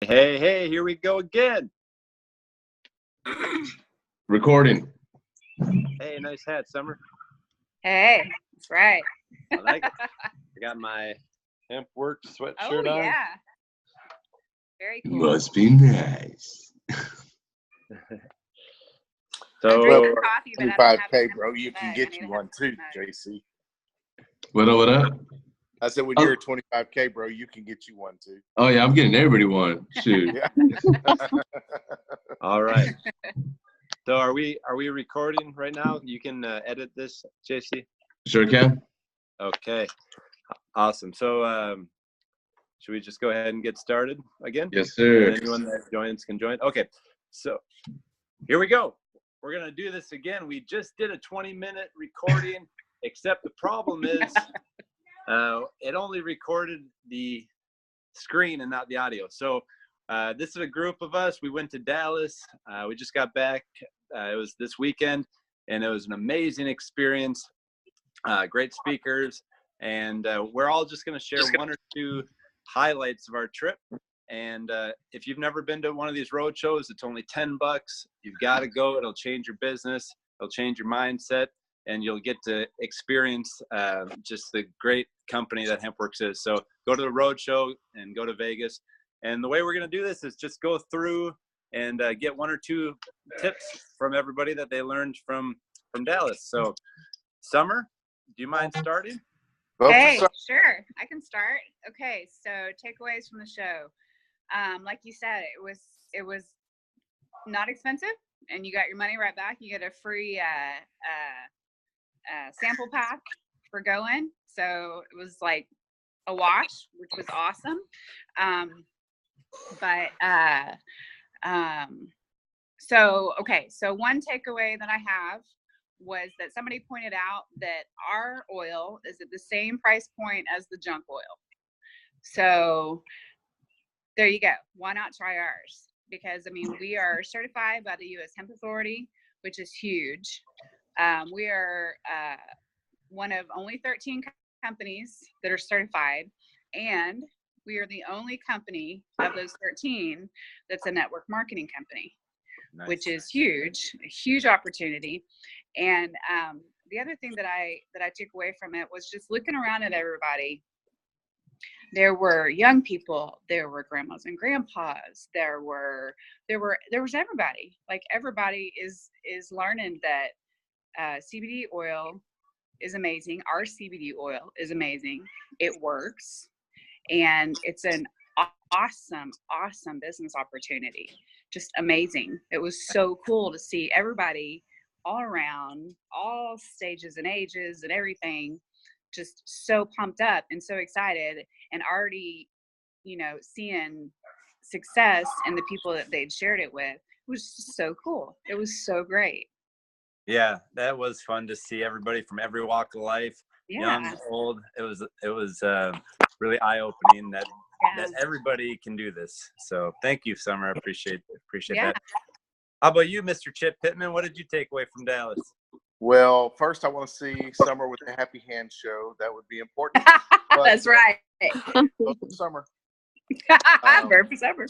Hey, hey, here we go again. Recording. Hey, nice hat, Summer. Hey, that's right. I like it. I got my Hempworx sweatshirt on. Yeah. Very cool. Must be nice. I'm drinking coffee, but I don't have 25K, bro. You can get you one too, JC. What up? I said, when you're at 25K, bro, you can get you one too. Oh yeah, I'm getting everybody one. Shoot. All right. So are we recording right now? You can edit this, JC? Sure can. Okay. Awesome. So should we just go ahead and get started again? Yes, sir. And anyone that joins can join. Okay. So here we go. We're going to do this again. We just did a 20-minute recording, except the problem is it only recorded the screen and not the audio. So this is a group of us. We went to Dallas. We just got back. It was this weekend, and it was an amazing experience. Great speakers, and we're all just going to share one or two highlights of our trip. And if you've never been to one of these road shows, it's only $10. You've got to go. It'll change your business. It'll change your mindset, and you'll get to experience just the great company that Hempworx is. So go to the road show and go to Vegas. And the way we're going to do this is just go through and get one or two tips from everybody that they learned from Dallas. So Summer, do you mind starting? Hey, sure. I can start. Okay, so takeaways from the show. Like you said, it was not expensive, and you got your money right back. You get a free sample pack for going, so it was like a wash, which was awesome. So one takeaway that I have was that somebody pointed out that our oil is at the same price point as the junk oil. So there you go. Why not try ours? Because, I mean, we are certified by the U.S. Hemp Authority, which is huge. We are one of only 13 companies that are certified, and we are the only company of those 13 that's a network marketing company. Nice. Which is huge, a huge opportunity. And the other thing that I took away from it was just looking around at everybody. There were young people, there were grandmas and grandpas, there was everybody. Like, everybody is learning that CBD oil is amazing. Our CBD oil is amazing. It works, and it's an awesome business opportunity. Just amazing. It was so cool to see everybody all around, all stages and ages and everything, just so pumped up and so excited, and already, seeing success in the people that they'd shared it with. It was so cool. It was so great. Yeah, that was fun to see everybody from every walk of life, young, old. It was really eye-opening that everybody can do this. So thank you, Summer. I appreciate that. How about you, Mr. Chip Pittman? What did you take away from Dallas? Well, first I want to see Summer with the Happy Hand show. That would be important. That's right. Vote for Summer. Vote for Summer.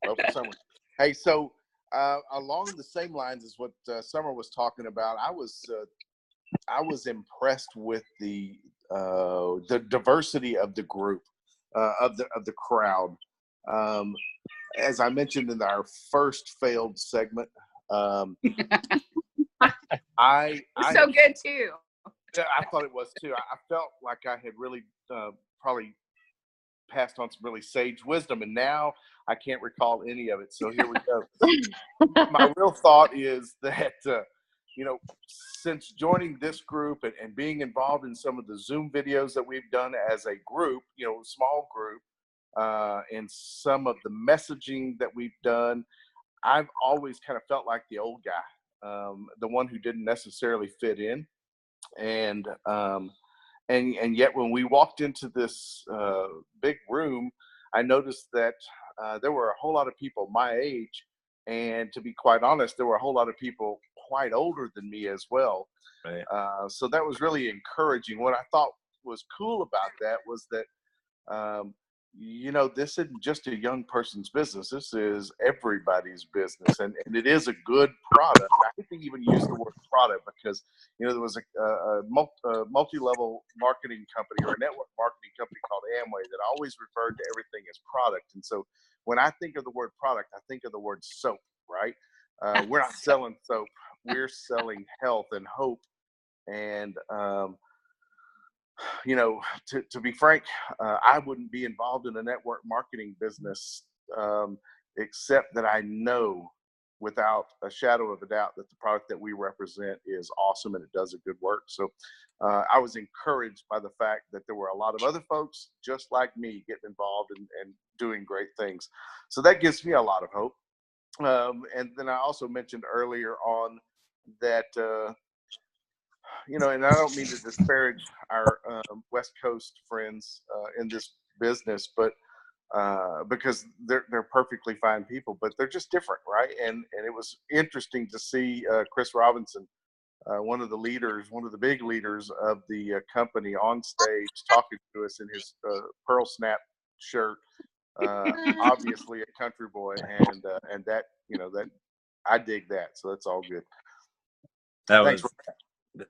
Vote for Summer. Hey, so along the same lines as what Summer was talking about, I was impressed with the diversity of the group, of the crowd. As I mentioned in our first failed segment, so good too. I thought it was too. I felt like I had really probably passed on some really sage wisdom, and now I can't recall any of it. So here we go. My real thought is that since joining this group and being involved in some of the Zoom videos that we've done as a group, small group, and some of the messaging that we've done, I've always kind of felt like the old guy, the one who didn't necessarily fit in. And yet when we walked into this big room, I noticed that there were a whole lot of people my age, and to be quite honest, there were a whole lot of people quite older than me as well. Right. So that was really encouraging. What I thought was cool about that was that you know, this isn't just a young person's business. This is everybody's business, and it is a good product. I think they even use the word product because, you know, there was a multi-level marketing company or a network marketing company called Amway that always referred to everything as product. And so when I think of the word product, I think of the word soap, right? We're not selling soap. We're selling health and hope. And, you know, to be frank, I wouldn't be involved in a network marketing business except that I know without a shadow of a doubt that the product that we represent is awesome and it does a good work. So I was encouraged by the fact that there were a lot of other folks just like me getting involved and doing great things. So that gives me a lot of hope. And then I also mentioned earlier on that, you know, and I don't mean to disparage our West Coast friends in this business, but because they're perfectly fine people, but they're just different, right? And it was interesting to see Chris Robinson, one of the big leaders of the company, on stage talking to us in his pearl snap shirt, obviously a country boy, and that, you know, that I dig that, so that's all good.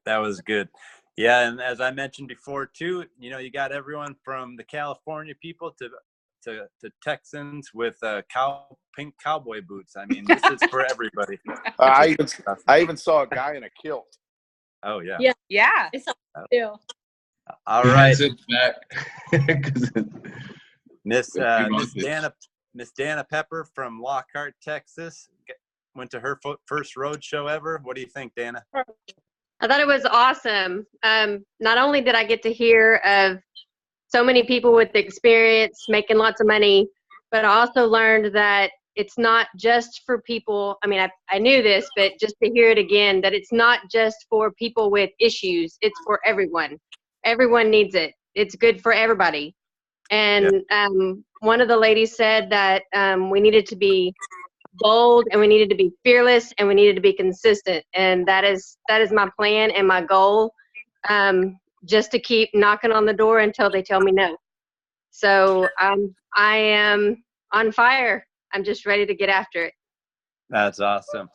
That was good. Yeah, and as I mentioned before too, you know, you got everyone from the California people to Texans with pink cowboy boots. I mean, this is for everybody. I even saw a guy in a kilt. Oh yeah. Yeah. It's too. All right. Miss Dana Pepper from Lockhart, Texas, went to her first road show ever. What do you think, Dana? I thought it was awesome. Not only did I get to hear of so many people with experience making lots of money, but I also learned that it's not just for people. I mean, I knew this, but just to hear it again, that it's not just for people with issues. It's for everyone. Everyone needs it. It's good for everybody. And one of the ladies said that we needed to be bold, and we needed to be fearless, and we needed to be consistent. And that is my plan and my goal, just to keep knocking on the door until they tell me no. So I am on fire. I'm just ready to get after it. That's awesome.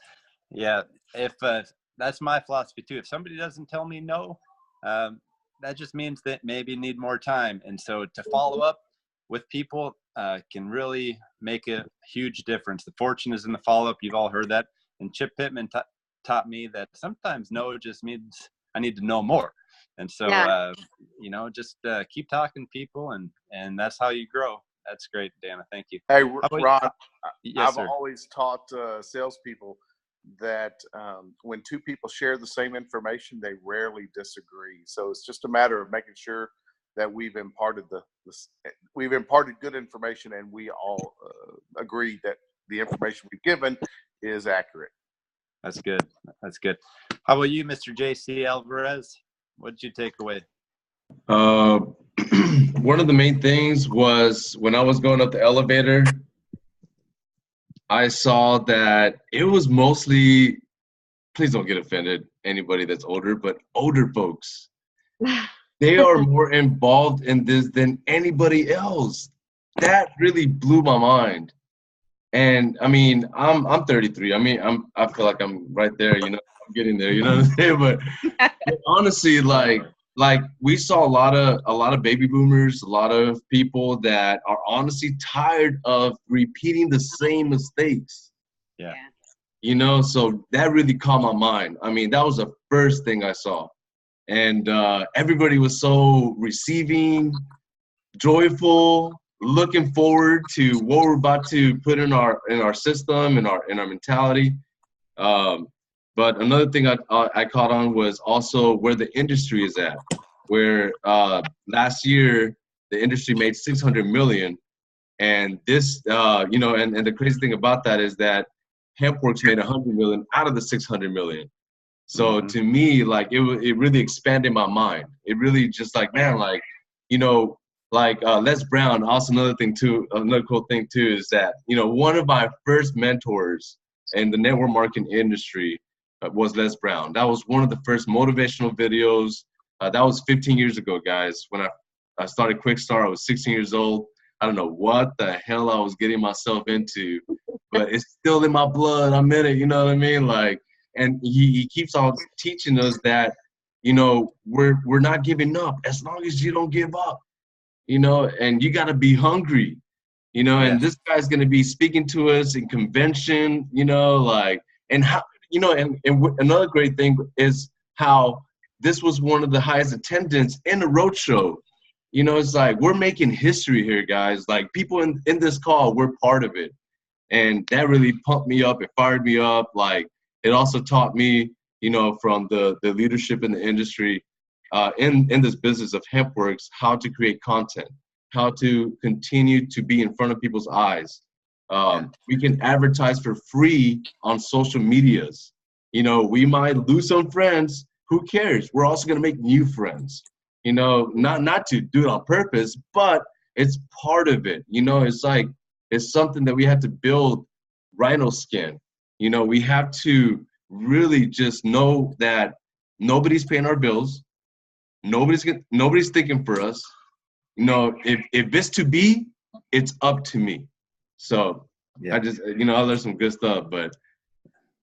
Yeah, if that's my philosophy too. If somebody doesn't tell me no, that just means that maybe you need more time. And so to follow up with people can really make a huge difference. The fortune is in the follow-up. You've all heard that. And Chip Pittman taught me that sometimes no just means I need to know more. And so, you know, just keep talking to people, and that's how you grow. That's great, Dana. Thank you. Hey, Ron, yes, I've sir. always taught salespeople that when two people share the same information, they rarely disagree. So it's just a matter of making sure that we've imparted good information, and we all agree that the information we've given is accurate. That's good. That's good. How about you, Mr. JC Alvarez? What did you take away? One of the main things was when I was going up the elevator, I saw that it was mostly, please don't get offended, anybody that's older, but older folks. They are more involved in this than anybody else. That really blew my mind. And I mean, I'm 33. I mean, I feel like I'm right there, you know, I'm getting there, you know what I'm saying? But honestly, like we saw a lot of baby boomers, a lot of people that are honestly tired of repeating the same mistakes. Yeah. You know, so that really caught my mind. I mean, that was the first thing I saw. And everybody was so receiving, joyful, looking forward to what we're about to put in our system, in our mentality. But another thing I caught on was also where the industry is at. Where last year the industry made $600 million, and this, you know, and the crazy thing about that is that Hempworx made $100 million out of the $600 million. So to me, like it really expanded my mind. It really just like, man, like, you know, like Les Brown. Also another cool thing too is that, you know, one of my first mentors in the network marketing industry was Les Brown. That was one of the first motivational videos. That was 15 years ago, guys. When I started Quick Start, I was 16 years old. I don't know what the hell I was getting myself into, but it's still in my blood. I'm in it, you know what I mean? Like, and he keeps on teaching us that, you know, we're not giving up as long as you don't give up, you know, and you got to be hungry, you know, and this guy's going to be speaking to us in convention, you know, like, and how, you know, and another great thing is how this was one of the highest attendance in the roadshow. You know, it's like, we're making history here, guys. Like, people in this call, we're part of it. And that really pumped me up. It fired me up. Like, it also taught me, you know, from the leadership in the industry, in this business of Hempworx, how to create content, how to continue to be in front of people's eyes. We can advertise for free on social medias. You know, we might lose some friends. Who cares? We're also going to make new friends. You know, not to do it on purpose, but it's part of it. You know, it's like, it's something that we have to build rhino skin. You know, we have to really just know that nobody's paying our bills. Nobody's thinking for us. You know, if it's to be, it's up to me. So I just, you know, I learned some good stuff, but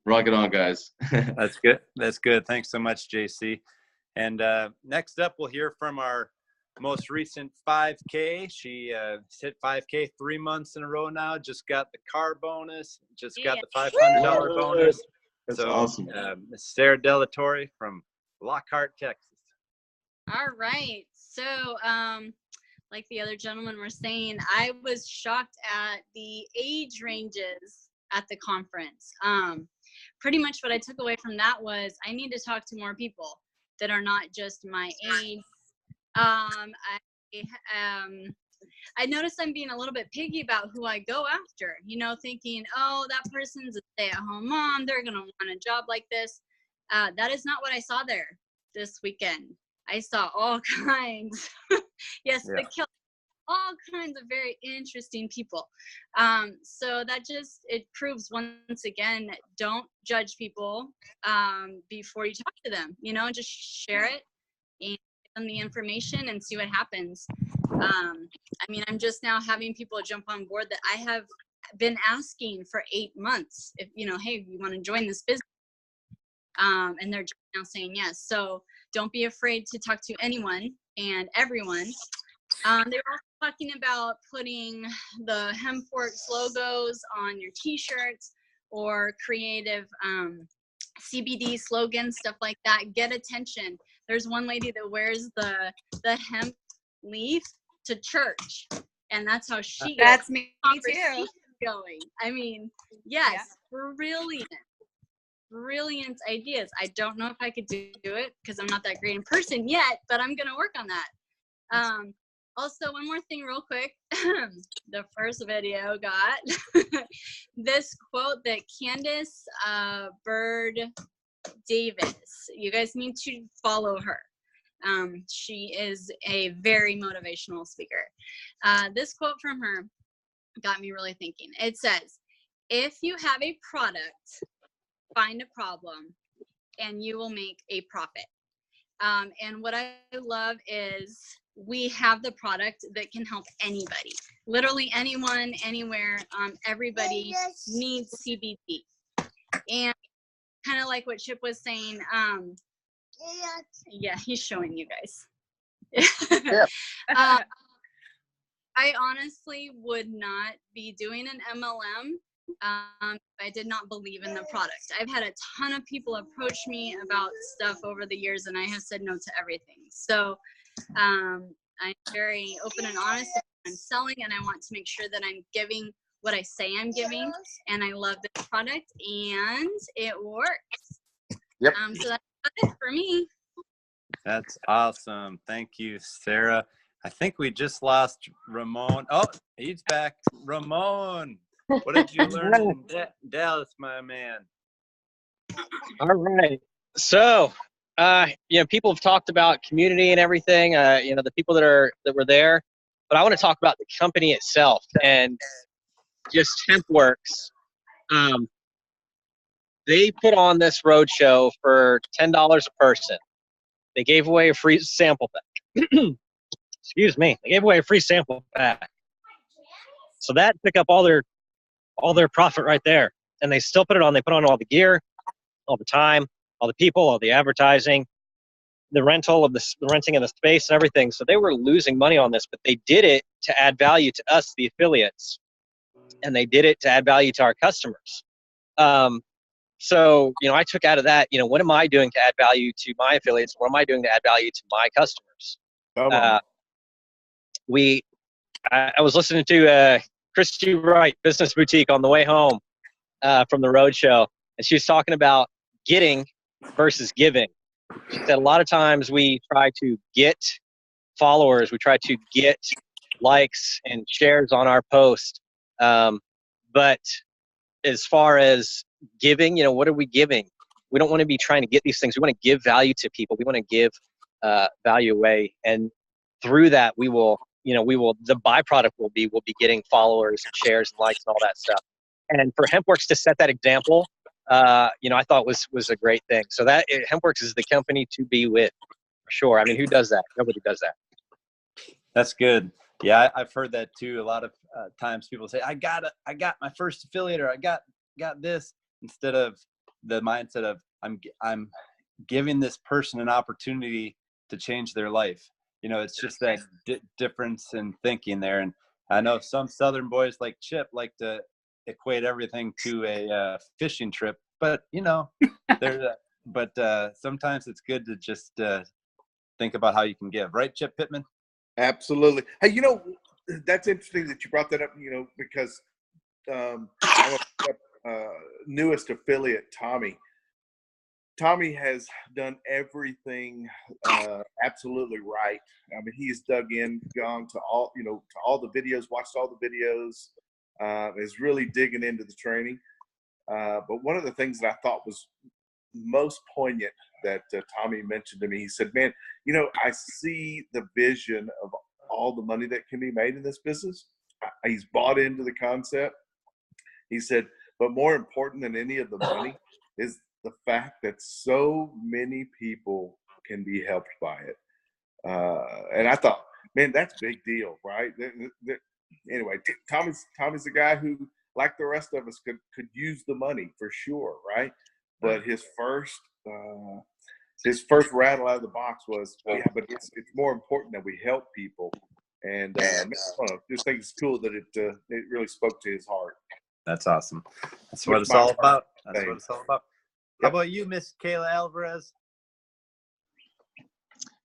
rock it on, guys. That's good. That's good. Thanks so much, JC. And next up, we'll hear from our most recent 5K. She hit 5K 3 months in a row now. Just got the car bonus. Just got the $500 bonus. That's so awesome. Sarah Delatorre from Lockhart, Texas. All right. So, like the other gentlemen were saying, I was shocked at the age ranges at the conference. Pretty much what I took away from that was I need to talk to more people that are not just my age. I noticed I'm being a little bit picky about who I go after, you know, thinking, oh, that person's a stay-at-home mom, they're going to want a job like this. That is not what I saw there this weekend. I saw all kinds. The kill, all kinds of very interesting people. So that just, it proves once again, don't judge people before you talk to them, you know, just share it and give them the information and see what happens. I mean, I'm just now having people jump on board that I have been asking for 8 months, if, you know, hey, you want to join this business? And they're just now saying yes. So don't be afraid to talk to anyone and everyone. They were also talking about putting the Hempworx logos on your t-shirts or creative CBD slogans, stuff like that. Get attention. There's one lady that wears the hemp leaf to church, and that's how she That's me too. going. I mean, yes, brilliant ideas. I don't know if I could do it because I'm not that great in person yet, but I'm gonna work on that. Also, one more thing real quick. The first video got this quote that Candace Bird Davis, you guys need to follow her. She is a very motivational speaker. This quote from her got me really thinking. It says, if you have a product, find a problem and you will make a profit. And what I love is we have the product that can help anybody, literally anyone, anywhere. Everybody needs CBD. And kind of like what Chip was saying, yeah, he's showing you guys. I honestly would not be doing an MLM if I did not believe in the product. I've had a ton of people approach me about stuff over the years, and I have said no to everything. So I'm very open and honest. I'm selling, and I want to make sure that I'm giving what I say I'm giving, and I love this product, and it works. Yep. So that's it for me. That's awesome. Thank you, Sarah. I think we just lost Ramon. Oh, he's back. Ramon, what did you learn in Dallas, my man? All right. So, you know, people have talked about community and everything, you know, the people that were there, but I want to talk about the company itself and just Hempworx. They put on this roadshow for $10 a person. They gave away a free sample pack. Excuse me. They gave away a free sample pack. So that took up all their profit right there. And they still put it on. They put on all the gear, all the time, all the people, all the advertising, the rental of the renting of the space and everything. So they were losing money on this, but they did it to add value to us, the affiliates, and they did it to add value to our customers. So, I took out of that, what am I doing to add value to my affiliates? What am I doing to add value to my customers? I was listening to Christy Wright, Business Boutique, on the way home from the Roadshow, and she was talking about getting versus giving. She said a lot of times we try to get followers, we try to get likes and shares on our post, but as far as giving, what are we giving? We don't want to be trying to get these things. We want to give value to people. We want to give value away, and through that we will the byproduct will be getting followers and shares and likes and all that stuff. And for Hempworx to set that example, I thought was a great thing. So that Hempworx is the company to be with, for sure. I mean, who does that? Nobody does that. That's good. Yeah, I've heard that too. A lot of times people say, I got my first affiliate, or I got this, instead of the mindset of I'm giving this person an opportunity to change their life. It's just that difference in thinking there. And I know some Southern boys like Chip like to equate everything to a fishing trip, but sometimes it's good to just think about how you can give, right, Chip Pittman? Absolutely. Hey, that's interesting that you brought that up, because our newest affiliate, Tommy has done everything absolutely right. I mean, he's dug in, gone to all the videos, watched all the videos, is really digging into the training. But one of the things that I thought was most poignant that Tommy mentioned to me, he said, man, I see the vision of all the money that can be made in this business. He's bought into the concept. He said, but more important than any of the money is the fact that so many people can be helped by it. And I thought, man, that's a big deal, right? Anyway, Tommy's a guy who, like the rest of us, could use the money for sure, right? But his first rattle out of the box was, yeah, but it's more important that we help people. And I just think it's cool that it really spoke to his heart. That's awesome. That's what it's all about. That's what it's all about. How about you, Miss Kayla Alvarez?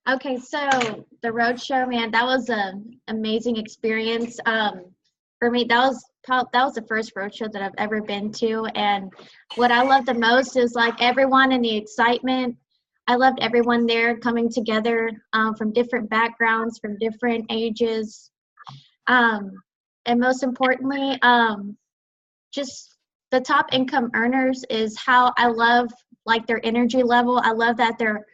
Okay, so the Roadshow, man, that was an amazing experience. For me, that was the first Roadshow that I've ever been to, and what I love the most is like everyone and the excitement. I loved everyone there coming together from different backgrounds, from different ages, and most importantly, just the top income earners is how I love like their energy level. I love that they're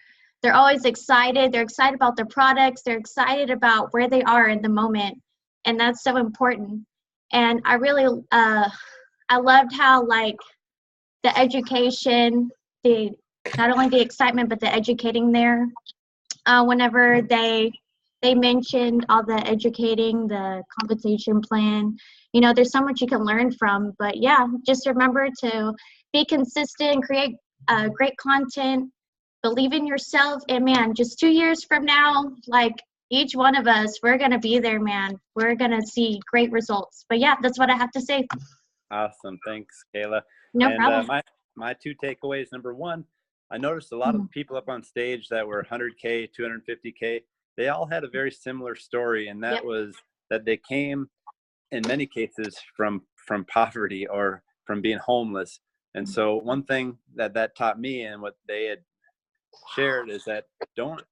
always excited. They're excited about their products. They're excited about where they are in the moment, and that's so important. And I really I loved how like the education, not only the excitement but the educating there. Whenever they mentioned all the educating, the compensation plan, there's so much you can learn from. But yeah, just remember to be consistent, create great content, believe in yourself, and man, just 2 years from now, like each one of us, we're gonna be there, man. We're gonna see great results. But yeah, that's what I have to say. Awesome, thanks, Kayla. No problem. My two takeaways. Number one, I noticed a lot of people up on stage that were 100K, 250K. They all had a very similar story, and that was that they came, in many cases, from poverty or from being homeless. And so one thing that taught me, and what they had shared, is that don't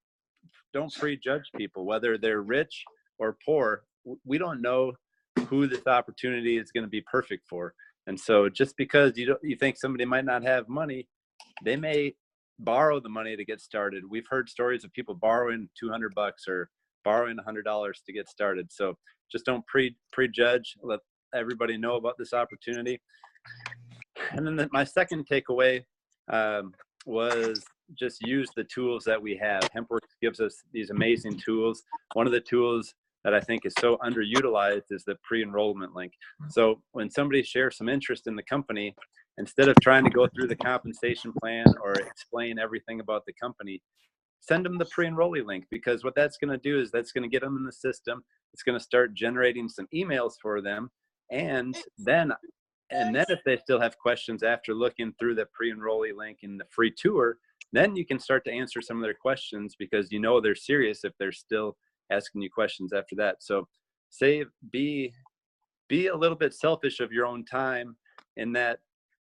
prejudge people, whether they're rich or poor. We don't know who this opportunity is going to be perfect for. And so just because you think somebody might not have money, they may borrow the money to get started. We've heard stories of people borrowing $200 or borrowing $100 to get started. So just don't prejudge. Let everybody know about this opportunity. And then my second takeaway was just use the tools that we have. Hempworx gives us these amazing tools. One of the tools that I think is so underutilized is the pre-enrollment link. So when somebody shares some interest in the company, instead of trying to go through the compensation plan or explain everything about the company, send them the pre-enrollee link, because what that's going to do is that's going to get them in the system. It's going to start generating some emails for them. And then if they still have questions after looking through the pre-enrollee link in the free tour, then you can start to answer some of their questions, because you know they're serious if they're still asking you questions after that. So be a little bit selfish of your own time in that,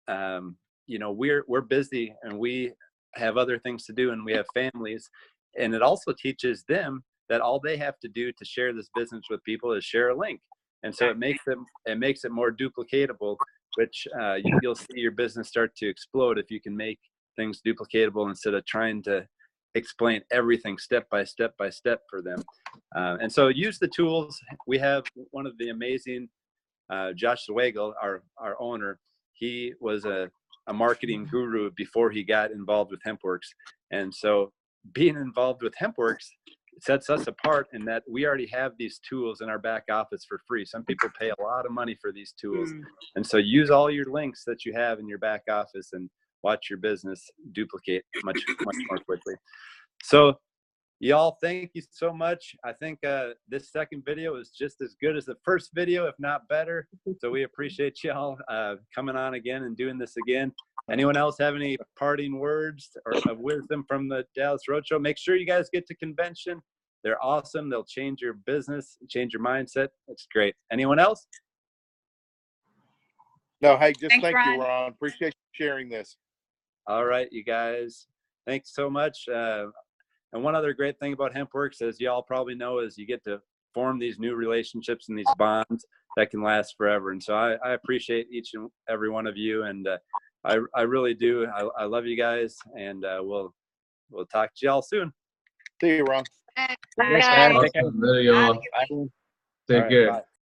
you know, we're busy and we have other things to do and we have families. And it also teaches them that all they have to do to share this business with people is share a link. And so it makes it more duplicatable, which you'll see your business start to explode if you can make things duplicatable instead of trying to explain everything step by step for them. And so use the tools. We have one of the amazing Josh Zwagel, our owner. He was a marketing guru before he got involved with Hempworx. And so being involved with Hempworx sets us apart in that we already have these tools in our back office for free. Some people pay a lot of money for these tools. And so use all your links that you have in your back office and watch your business duplicate much more quickly. So y'all, thank you so much. I think this second video is just as good as the first video, if not better. So we appreciate y'all coming on again and doing this again. Anyone else have any parting words or of wisdom from the Dallas Roadshow? Make sure you guys get to convention. They're awesome. They'll change your business, change your mindset. It's great. Anyone else? No, hey, just Thanks, thank Ron. you, Ron. Appreciate you sharing this. All right, you guys. Thanks so much. And one other great thing about Hempworx, as y'all probably know, is you get to form these new relationships and these bonds that can last forever. And so I appreciate each and every one of you. And I really do. I love you guys. And we'll talk to y'all soon. See you, Ron. Thanks, man. Take care. Awesome video. Bye. Take All right, care. bye.